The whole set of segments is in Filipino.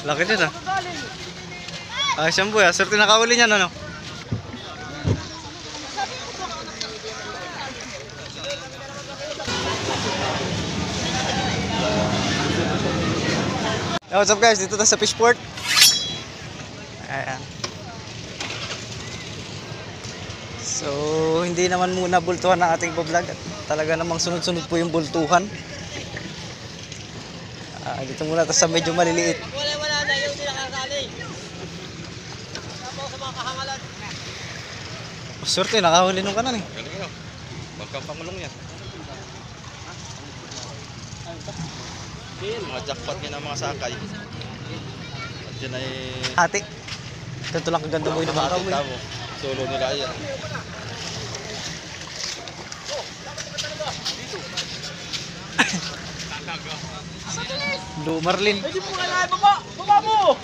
Laki din ah. Ah, siyang buya. Swerte nakahuli niyan ano? Yo, what's up guys? Dito tayo sa Fishport. Ayan. So, hindi naman muna bultuhan ng ating vlog. Talaga namang sunod-sunod po yung bultuhan. Dito muna tayo sa medyo maliliit. Wala na yung sinakasali. Tapos sa mga kahangalan. Swerte, nakahuli nung kanan eh. Baka pangulong yan. Mga jackpot yan ang mga sakay. At yun ay... Hati. Ganito lang kaganda mo yung araw eh. Solo nila yan. Blue Marlin. Pwede mo kailangan baba! Baba mo!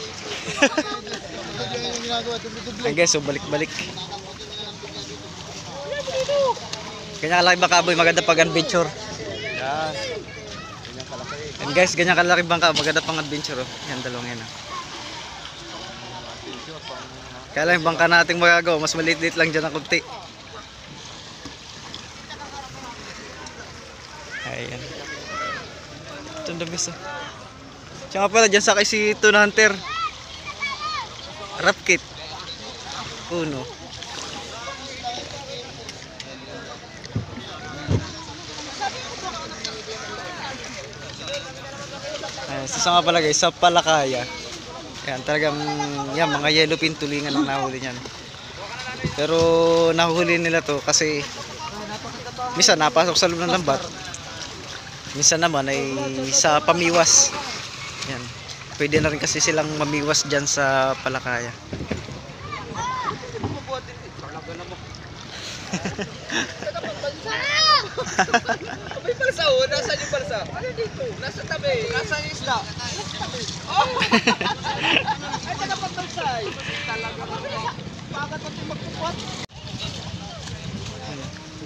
Ay guys, so balik-balik. Ganyan kalaki baka boy, maganda pag adventure. Yan. Ganyan kalaki. And guys, ganyan kalaki bangka, maganda pang adventure. Oh. Yan, dalawang yan. Oh. Kaya lang yung bangka nating magagawa, mas maliit-liit lang dyan ang kunti. Ayan. Ito ang dabis. Siya nga pala, dyan sakay si Tuna Hunter. Rap kit. Uno. Isa nga pala guys, sa Palakaya. Yan, talagang yan, mga yellowfin tulingan ang nahuli niyan. Pero nahuli nila to kasi minsan napasok sa loob ng lambat. Minsan naman ay sa pamiwas. Yan. Pwede na rin kasi silang mamiwas dyan sa Palakaya. May palsa o? Nasaan yung palsa? Ano dito? Nasa tabi. Nasaan yung isla? Nasa tabi. Oh! Ay, talagang palsay. Talaga naman. Bakit natin magpupuat?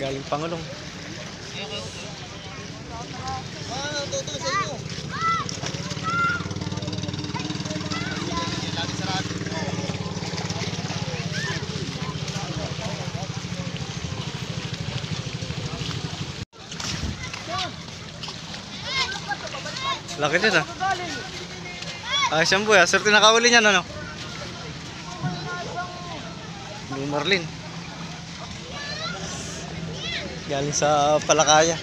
Galing Pangulong. Tutulong sa inyo. Laki din ah. Ah, siyang buya. Swerte nakahuli niyan ano? Blue Marlin. Galing sa Palakaya.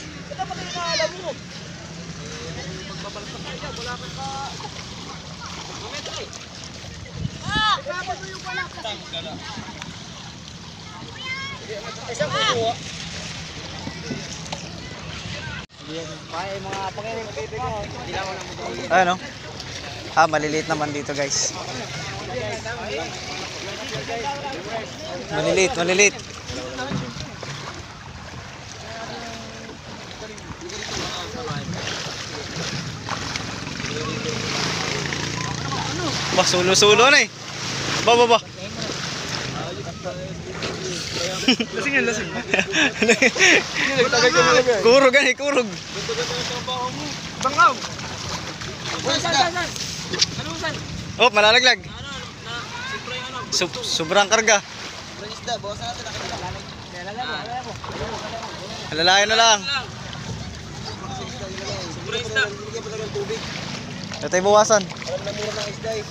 Isang kukuha. Ano? Ah, maliliit naman dito guys. Maliliit, maliliit. Bah, sulo-sulo na eh. Ba. Lasing yan, lasing. Kurog yan eh, kurog. Bangaw! Saan? Oh, malalaglag. Sobrang karga. Isda, bawasan natin Alalayan na lang. Ito tayo bawasan. Alam na mura ng isda eh.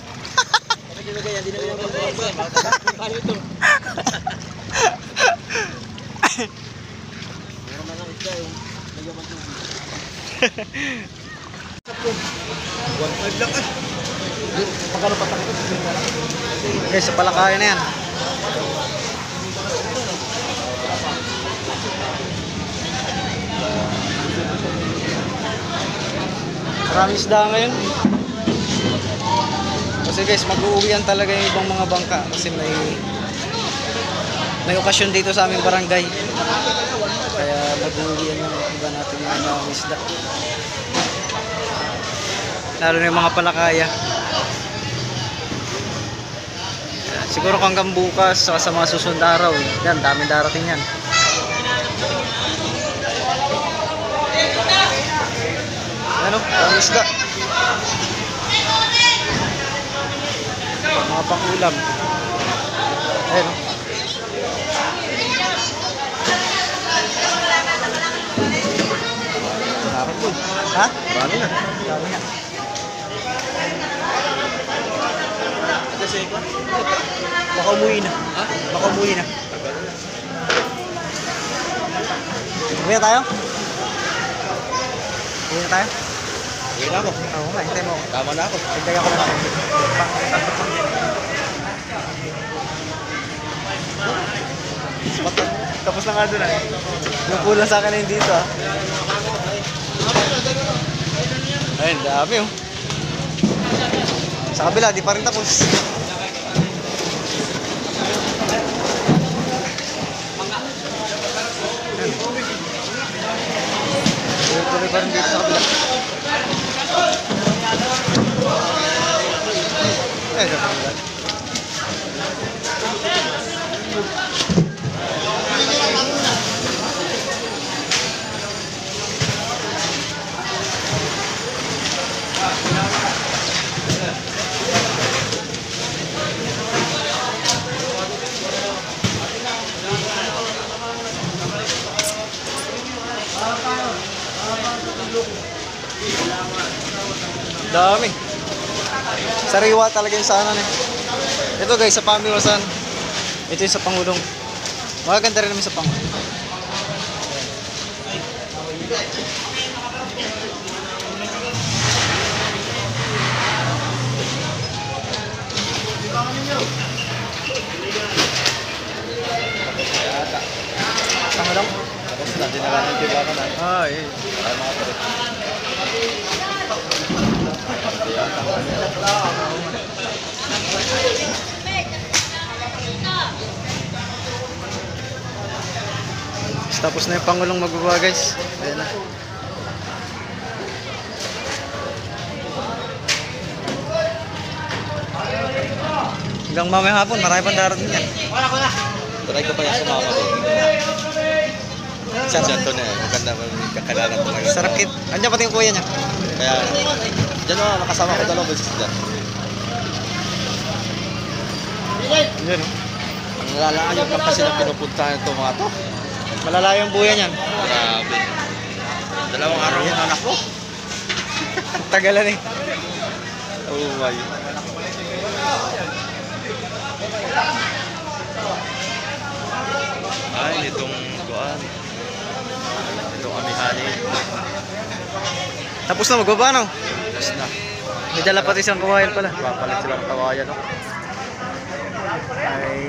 Bakit yung ganyan? Hindi na yung mga paano ito? Mura na ng isda yung nagyaman tubig. 1.5 lang ah. Pagkano patak ito? Okay, sa Palakaya na yan. Maraming isda ngayon. Kasi guys, mag-uuwian talaga yung ibang mga bangka kasi may okasyon dito sa aming barangay. Kaya mag-uuwian yung iba natin yung mga isda. Lalo na yung mga Palakaya. Siguro hanggang bukas sa mga susunod araw. Yan, daming darating yan. Ano? Daming isda. Mga pang-ulam. Ayun. Oh. Sarap po. Ha? Marami na. Dami nga. Kasi ko. Baka umuwi na. Ha? Baka umuwi na. Uwi na tayo? Uwi na tayo? Uwi na ako. Oo nga, hintay mo ako. Tama na ako. Hintay ako lang. Tapos na nga doon ah. Yung pula sa akin na yung dito ah. Ayun, dami oh. Sa kabila, di pa rin tapos. Tuloy pa rin dito sa kabila. Ayun, sa kabila. Dami. Sariwa talaga yung sa ano eh. Ito guys, sa Pamiwasan. Ito yung sa Pangulong. Magaganda rin naman sa Pangulong. Pangulong? Tapos na, dinala ng tibaka na. Ay. Ay, mga pare. Tapos na yung Pangulong magbaba guys. Ayan na. Hanggang mamaya hapon, marami pang darating yan. Try ko pa yung sumama ko. Sarap to na eh. Maganda kakilala talaga. Sarap kit. Andiyan pati yung kuya niya. Kaya, dyan o, nakasama ko dalawang beses dyan. Andiyan oh. Ang lalayo lang kasi na pinupuntahan ito mga to. Malalayo yung buya niyan. Grabe. Dalawang araw yung anak ko. Tagalan eh. Oh my. Ay, nitong kuan. Itong amihani. Tapos na magbaba no? Tapos na. May dala pati isang kawayan pala. Papalit sila ng kawayan. No? Ay